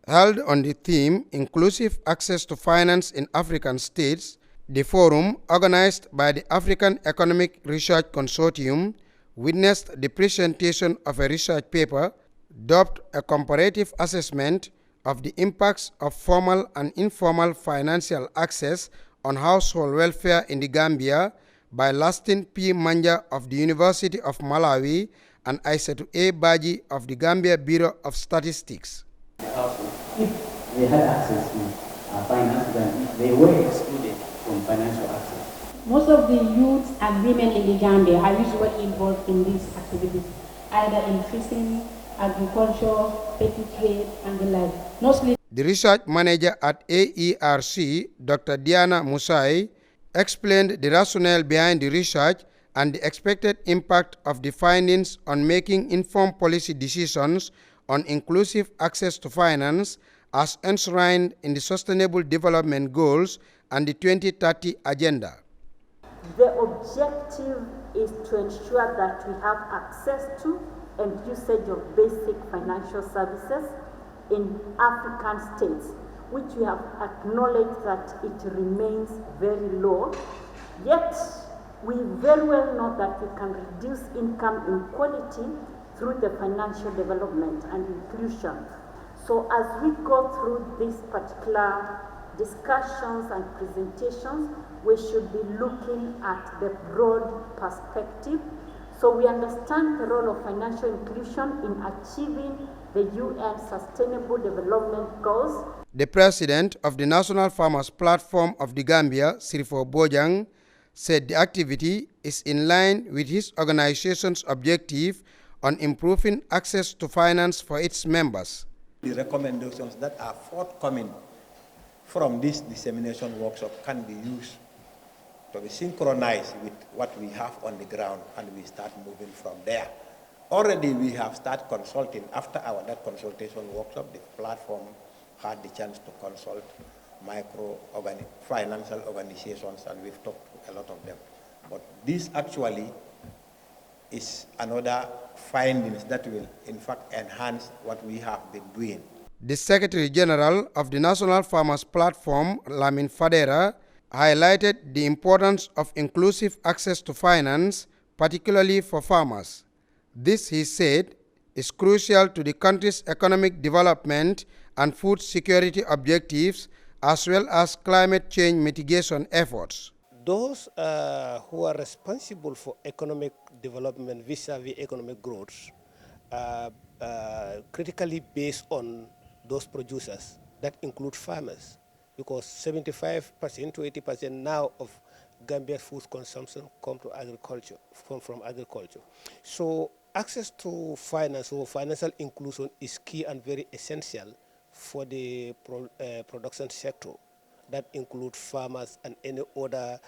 Held on the theme Inclusive Access to Finance in African States, the forum, organized by the African Economic Research Consortium, witnessed the presentation of a research paper dubbed A Comparative Assessment of the Impacts of Formal and Informal Financial Access on Household Welfare in the Gambia by Lastin P. Manja of the University of Malawi and Aissatou A. Baji of the Gambia Bureau of Statistics. If they had access to finance, then they were excluded from financial access. Most of the youths and women in the Gambia are usually involved in these activities, either in fishing, agriculture, petty trade, and the like. Mostly. The research manager at AERC, Dr. Diana Musai, explained the rationale behind the research and the expected impact of the findings on making informed policy decisions on inclusive access to finance as enshrined in the Sustainable Development Goals and the 2030 Agenda. The objective is to ensure that we have access to and usage of basic financial services in African states, which we have acknowledged that it remains very low. Yet, we very well know that we can reduce income inequality through the financial development and inclusion. So as we go through these particular discussions and presentations, we should be looking at the broad perspective. So we understand the role of financial inclusion in achieving the UN Sustainable Development Goals. The president of the National Farmers Platform of the Gambia, Sirifo Bojang, said the activity is in line with his organization's objective on improving access to finance for its members. The recommendations that are forthcoming from this dissemination workshop can be used to be synchronized with what we have on the ground, and we start moving from there. Already we have started consulting. After that consultation workshop, the platform had the chance to consult financial organizations, and we've talked to a lot of them. But this actually is another findings that will in fact enhance what we have been doing. The Secretary General of the National Farmers Platform, Lamin Fadera, highlighted the importance of inclusive access to finance, particularly for farmers. This, he said, is crucial to the country's economic development and food security objectives, as well as climate change mitigation efforts. Those who are responsible for economic development vis-a-vis economic growth critically based on those producers that include farmers, because 75% to 80% now of Gambia's food consumption come to agriculture, from agriculture. So access to finance or financial inclusion is key and very essential for the production sector. That include farmers and any other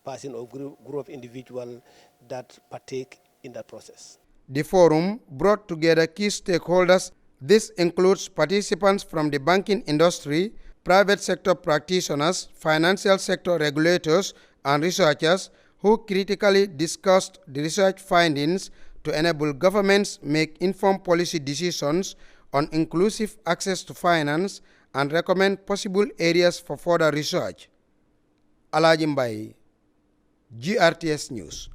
person or group of individuals that partake in that process. The forum brought together key stakeholders. This includes participants from the banking industry, private sector practitioners, financial sector regulators, and researchers who critically discussed the research findings to enable governments make informed policy decisions on inclusive access to finance and recommend possible areas for further research. Alaji Mbye, GRTS News.